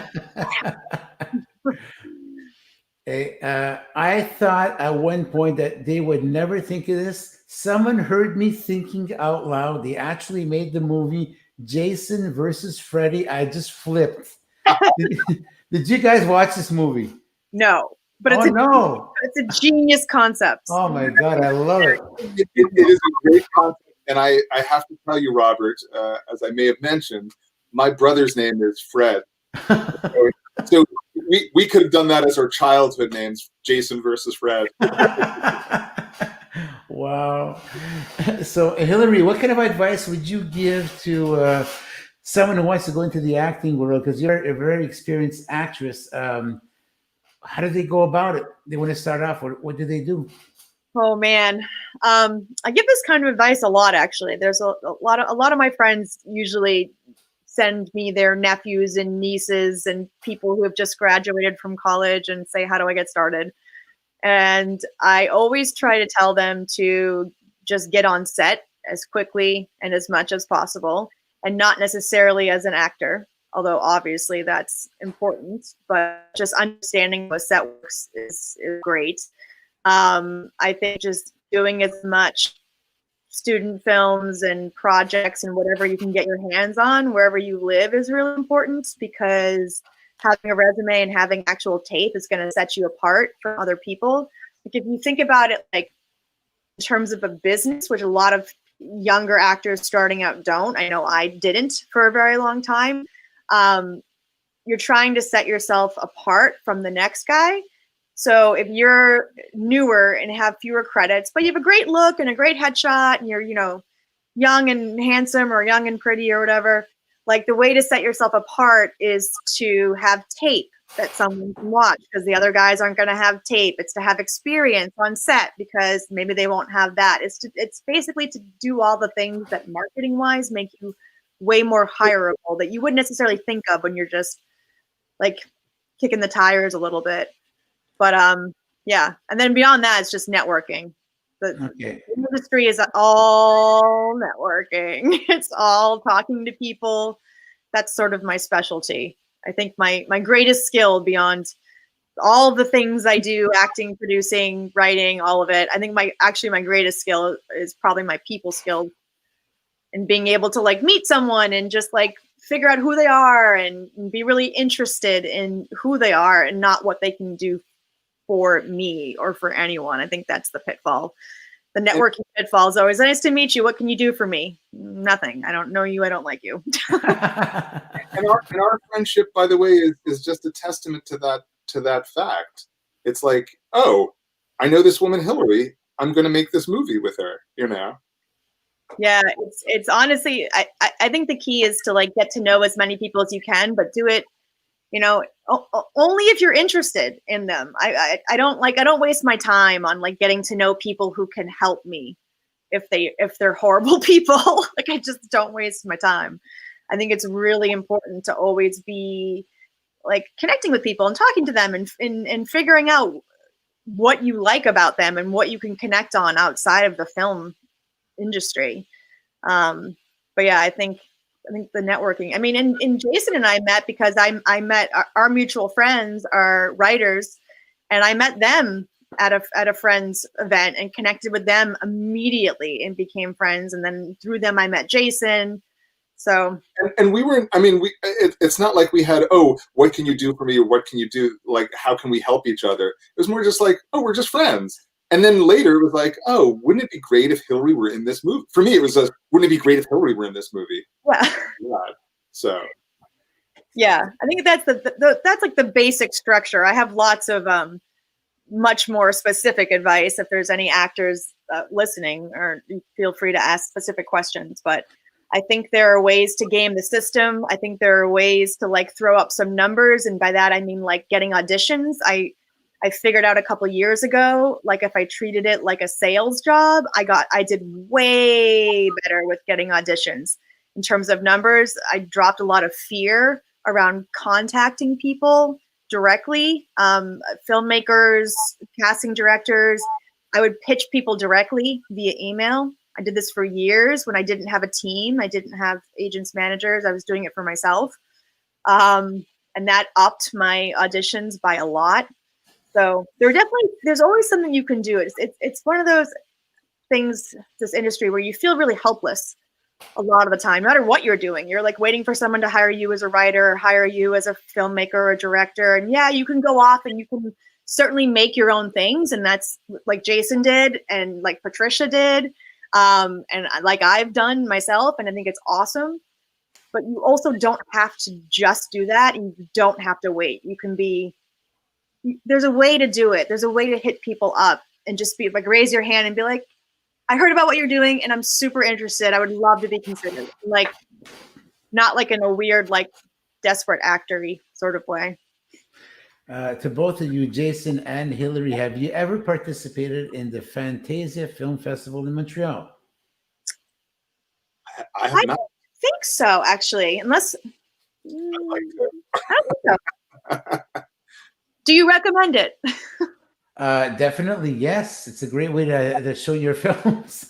I thought at one point that they would never think of this. Someone heard me thinking out loud. They actually made the movie Jason versus Freddy. I just flipped. Did you guys watch this movie? No, but it's a genius concept. Oh my God, I love it. It is a great concept, and I have to tell you, Robert, as I may have mentioned, my brother's name is Fred. So we could have done that as our childhood names, Jason versus Fred. Wow. So, Hilary, what kind of advice would you give to someone who wants to go into the acting world? Because you're a very experienced actress. How do they go about it? They want to start off. What do they do? Oh man, I give this kind of advice a lot. Actually, there's a lot of my friends usually send me their nephews and nieces and people who have just graduated from college and say, how do I get started? And I always try to tell them to just get on set as quickly and as much as possible, and not necessarily as an actor, although obviously that's important, but just understanding what set works is great. I think just doing as much student films and projects and whatever you can get your hands on wherever you live is really important, because having a resume and having actual tape is going to set you apart from other people. Like if you think about it like in terms of a business, which a lot of younger actors starting out don't, I know I didn't for a very long time, you're trying to set yourself apart from the next guy. So if you're newer and have fewer credits, but you have a great look and a great headshot and you're, young and handsome or young and pretty or whatever, like the way to set yourself apart is to have tape that someone can watch, because the other guys aren't going to have tape. It's to have experience on set because maybe they won't have that. It's basically to do all the things that marketing wise make you way more hireable that you wouldn't necessarily think of when you're just like kicking the tires a little bit. But yeah, and then beyond that, it's just networking. The industry is all networking. It's all talking to people. That's sort of my specialty. I think my greatest skill beyond all the things I do, acting, producing, writing, all of it, I think my greatest skill is probably my people skills, and being able to like meet someone and just like figure out who they are and be really interested in who they are and not what they can do for me or for anyone. I think that's the pitfall. The networking pitfall is always, nice to meet you. What can you do for me? Nothing. I don't know you. I don't like you. and our friendship, by the way, is just a testament to that fact. It's like, oh, I know this woman, Hilary. I'm going to make this movie with her, Yeah, it's honestly, I think the key is to like get to know as many people as you can, but do it, only if you're interested in them. I don't waste my time on like getting to know people who can help me if they're horrible people. Like I just don't waste my time. I think it's really important to always be like connecting with people and talking to them and figuring out what you like about them and what you can connect on outside of the film industry. But yeah, I think I think the networking. I mean, and Jason and I met because I met our mutual friends are writers, and I met them at a friend's event and connected with them immediately and became friends. And then through them, I met Jason. So and we were, I mean, it's not like we had, oh, what can you do for me, or what can you do, like how can we help each other? It was more just like, oh, we're just friends. And then later it was like, oh, wouldn't it be great if Hilary were in this movie? For me, it was wouldn't it be great if Hilary were in this movie? yeah. So Yeah, I think that's that's like the basic structure. I have lots of much more specific advice if there's any actors listening, or feel free to ask specific questions. But I think there are ways to game the system. I think there are ways to like throw up some numbers, and by that I mean like getting auditions. I figured out a couple years ago, like if I treated it like a sales job, I did way better with getting auditions. In terms of numbers, I dropped a lot of fear around contacting people directly, filmmakers, casting directors. I would pitch people directly via email. I did this for years when I didn't have a team. I didn't have agents, managers. I was doing it for myself. And that upped my auditions by a lot. So there's always something you can do. It's one of those things, this industry, where you feel really helpless a lot of the time, no matter what you're doing. You're like waiting for someone to hire you as a writer, or hire you as a filmmaker or a director. And yeah, you can go off and you can certainly make your own things. And that's like Jason did, and like Patricia did. And like I've done myself, and I think it's awesome. But you also don't have to just do that, and you don't have to wait. There's a way to do it. There's a way to hit people up and just be like, raise your hand and be like, I heard about what you're doing and I'm super interested. I would love to be considered. Like, not like in a weird, like desperate actor-y sort of way. To both of you, Jason and Hilary, have you ever participated in the Fantasia Film Festival in Montreal? I have not. Think so, actually, unless I don't think so. Do you recommend it? Definitely, yes. It's a great way to show your films.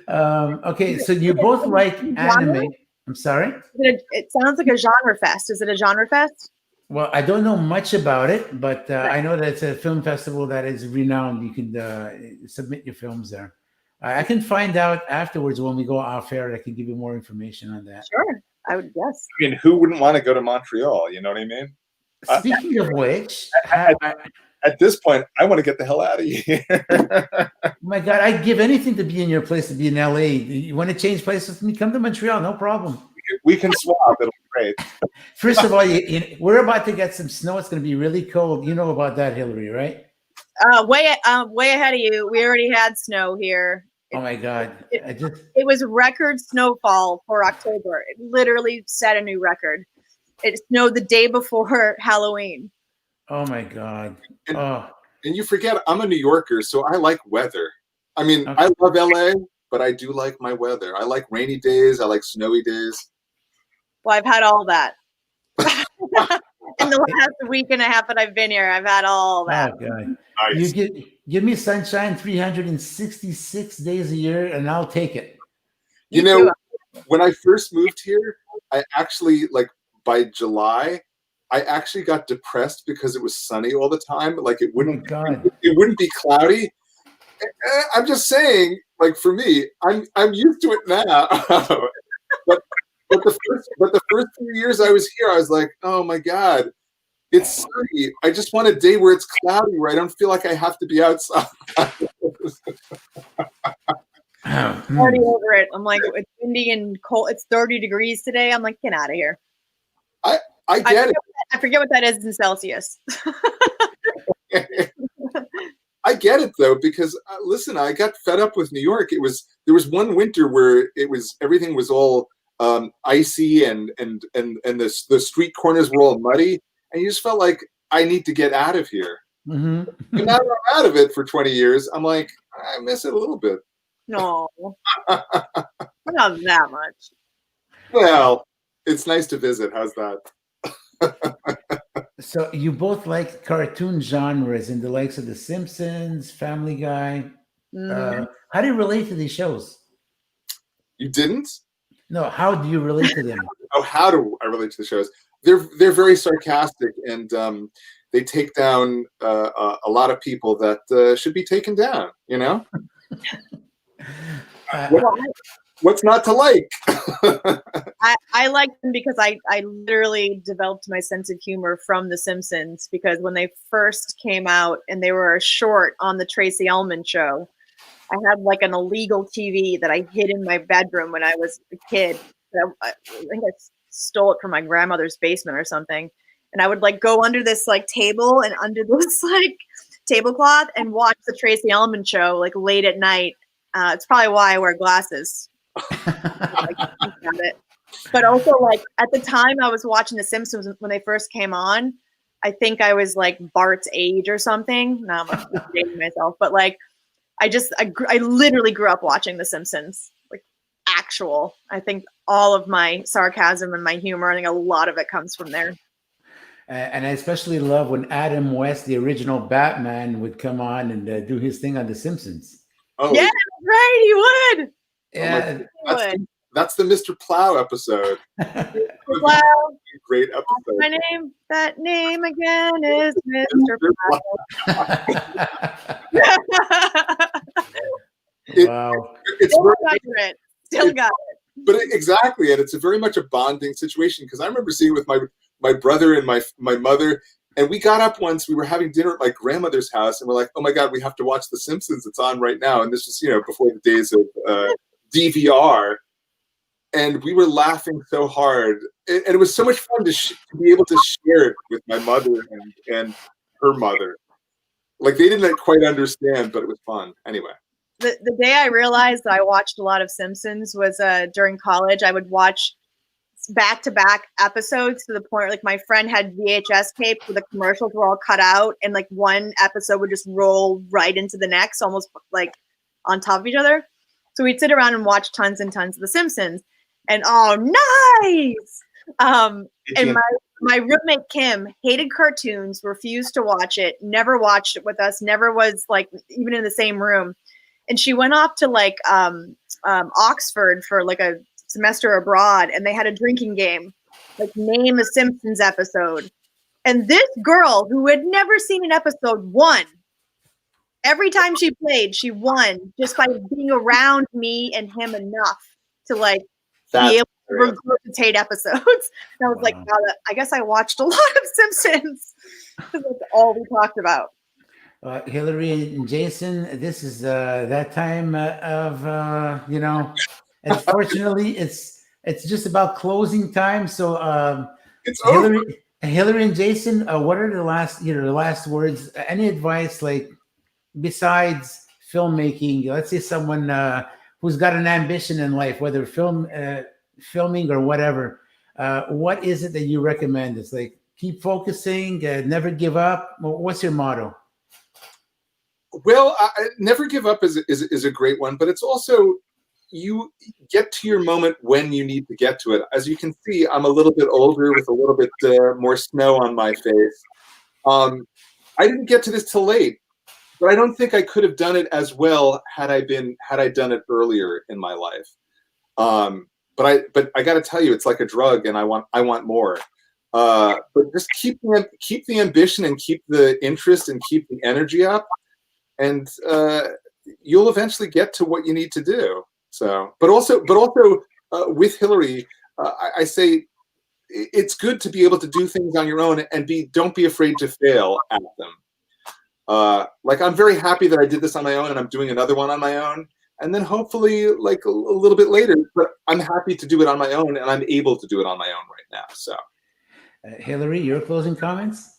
Okay, so you both like anime. I'm sorry? It sounds like a genre fest. Is it a genre fest? Well, I don't know much about it, but I know that it's a film festival that is renowned. You can submit your films there. I can find out afterwards when we go off air. I can give you more information on that. Sure, I would guess. I mean, who wouldn't want to go to Montreal? You know what I mean? Speaking of which, at this point, I want to get the hell out of here. Oh my God, I'd give anything to be in your place, to be in LA. You want to change places with me? Come to Montreal, no problem. We can swap. It'll be great. First of all, we're about to get some snow. It's going to be really cold. You know about that, Hilary, right? Way ahead of you. We already had snow here. Oh my God. It was record snowfall for October. It literally set a new record. It snowed the day before Halloween. Oh my God. And you forget, I'm a New Yorker, so I like weather. I mean, okay. I love LA, but I do like my weather. I like rainy days. I like snowy days. Well, I've had all that. In the last week and a half that I've been here, I've had all that. Oh God. Nice. You give me sunshine 366 days a year, and I'll take it. You know, when I first moved here, I actually, like, by July, I actually got depressed because it was sunny all the time. Like it wouldn't be cloudy. I'm just saying, like for me, I'm used to it now. but the first few years I was here, I was like, oh my God, it's sunny. I just want a day where it's cloudy, where I don't feel like I have to be outside. I'm already over it. I'm like, it's windy and cold. It's 30 degrees today. I'm like, get out of here. I get it. I forget what that is in Celsius. I get it though, because listen, I got fed up with New York. There was one winter where everything was all icy and the street corners were all muddy, and you just felt like I need to get out of here. Mm-hmm. But now that I'm out of it for 20 years, I'm like, I miss it a little bit. No, not that much. Well, it's nice to visit. How's that? So you both like cartoon genres in the likes of The Simpsons, Family Guy. Mm-hmm. How do you relate to these shows? You didn't? No, how do you relate to them? Oh, how do I relate to the shows? They're very sarcastic, and they take down a lot of people that should be taken down. You know, what's not to like? I like them because I literally developed my sense of humor from The Simpsons, because when they first came out and they were a short on the Tracy Ullman show, I had like an illegal TV that I hid in my bedroom when I was a kid. I think I stole it from my grandmother's basement or something. And I would like go under this like table and under this like tablecloth and watch the Tracy Ullman show like late at night. It's probably why I wear glasses. But also, like, at the time I was watching The Simpsons when they first came on, I think I was like Bart's age or something. Now I'm like dating myself, but like I literally grew up watching The Simpsons, like actual. I think all of my sarcasm and my humor, I think a lot of it comes from there. And I especially love when Adam West, the original Batman, would come on and do his thing on The Simpsons. Oh, yeah, right, he would. Yeah, that's the Mr. Plow episode. Plow. Great episode. My name, that name again is Mr. Plow. Wow. Still got it. But exactly, and it's a very much a bonding situation, because I remember seeing it with my brother and my mother, and we got up once, we were having dinner at my grandmother's house, and we're like, oh my God, we have to watch The Simpsons. It's on right now. And this was, before the days of DVR. And we were laughing so hard. And it was so much fun to be able to share it with my mother and her mother. Like, they didn't quite understand, but it was fun. Anyway. The day I realized that I watched a lot of Simpsons was during college. I would watch back-to-back episodes to the point like my friend had VHS tapes where the commercials were all cut out, and like one episode would just roll right into the next, almost like on top of each other. So we'd sit around and watch tons and tons of The Simpsons, and oh, nice! And my roommate Kim hated cartoons, refused to watch it, never watched it with us, never was like even in the same room. And she went off to like Oxford for like a semester abroad, and they had a drinking game, like name a Simpsons episode. And this girl who had never seen an episode won. Every time she played, she won just by being around me and him enough to like be able to regurgitate episodes. And I was like, wow, I guess I watched a lot of Simpsons. That's all we talked about. Hilary and Jason, this is that time of unfortunately it's just about closing time. So it's over. Hilary and Jason, what are the last words? Any advice, like, besides filmmaking? Let's say someone who's got an ambition in life, whether filming or whatever. What is it that you recommend? It's like, keep focusing, never give up. What's your motto? Well, never give up is a great one, but it's also, you get to your moment when you need to get to it. As you can see, I'm a little bit older with a little bit more snow on my face. I didn't get to this till late, but I don't think I could have done it as well had I done it earlier in my life. But I got to tell you, it's like a drug, and I want more. But just keep the ambition and keep the interest and keep the energy up, and you'll eventually get to what you need to do. So, but also with Hilary, I say it's good to be able to do things on your own and don't be afraid to fail at them. Like, I'm very happy that I did this on my own, and I'm doing another one on my own, and then hopefully like a little bit later. But I'm happy to do it on my own, and I'm able to do it on my own right now. So, Hilary, your closing comments?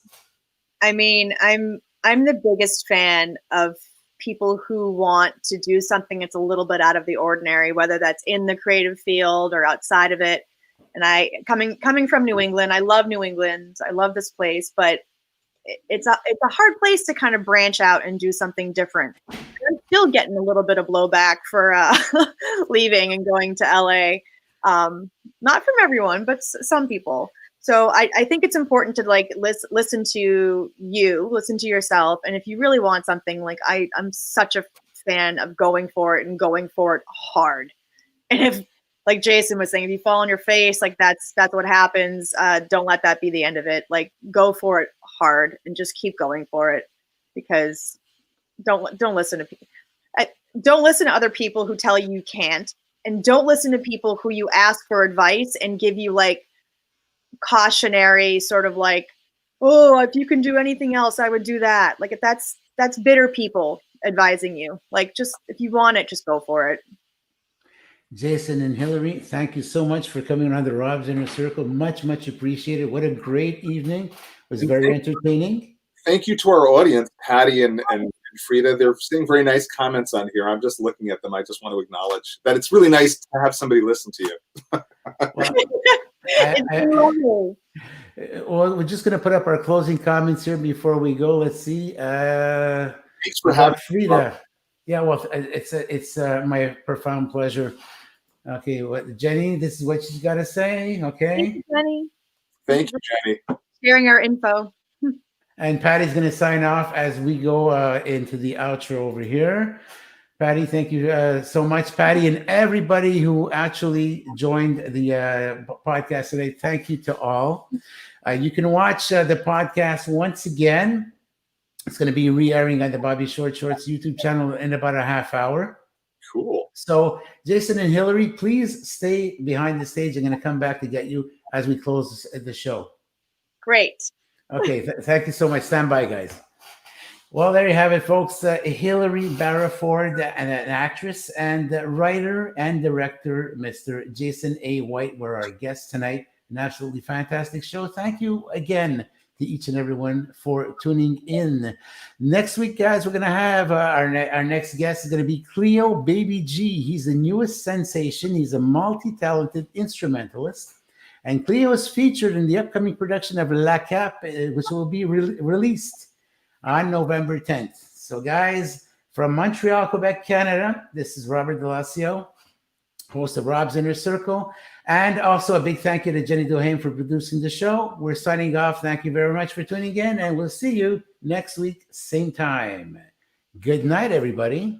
I mean, I'm the biggest fan of people who want to do something that's a little bit out of the ordinary, whether that's in the creative field or outside of it. And coming from New England, I love New England. I love this place, but it's a hard place to kind of branch out and do something different. I'm still getting a little bit of blowback for leaving and going to LA. Not from everyone, but some people. So I think it's important to like listen to yourself. And if you really want something, like I'm such a fan of going for it and going for it hard. And like Jason was saying, if you fall on your face, like that's what happens. Don't let that be the end of it. Like go for it hard and just keep going for it, because don't listen to people. Don't listen to other people who tell you can't, and don't listen to people who you ask for advice and give you like cautionary sort of like, oh, if you can do anything else, I would do that. Like if that's bitter people advising you. Like just if you want it, just go for it. Jason and Hilary, thank you so much for coming on the Rob's Inner Circle. Much, much appreciated. What a great evening. It was very entertaining. Thank you to our audience, Patty and Frida. They're saying very nice comments on here. I'm just looking at them. I just want to acknowledge that it's really nice to have somebody listen to you. Well, we're just going to put up our closing comments here before we go. Let's see. Thanks for having Frida. Yeah, well, it's my profound pleasure. Okay, Jenny, this is what she's got to say. Okay. Thank you, Jenny. Thank you, Jenny. Sharing our info. And Patty's going to sign off as we go into the outro over here. Patty, thank you so much, Patty, and everybody who actually joined the podcast today. Thank you to all. You can watch the podcast once again. It's going to be re-airing on the Bobby Short Shorts YouTube channel in about a half hour. Cool. So, Jason and Hilary, please stay behind the stage. I'm going to come back to get you as we close the show. Great. Okay, thank you so much. Stand by, guys. Well, there you have it, folks. Hilary Barraford, an actress and writer and director, Mr. Jason A. White, were our guests tonight. An absolutely fantastic show. Thank you again to each and everyone for tuning in. Next week, guys, we're going to have our next guest is going to be Cleo Baby G. He's the newest sensation. He's a multi-talented instrumentalist. And Cleo is featured in the upcoming production of La Cap, which will be released on November 10th. So, guys, from Montreal, Quebec, Canada, this is Robert Delasio, host of Rob's Inner Circle. And also a big thank you to Jenny Dohane for producing the show. We're signing off. Thank you very much for tuning in, and we'll see you next week, same time. Good night, everybody.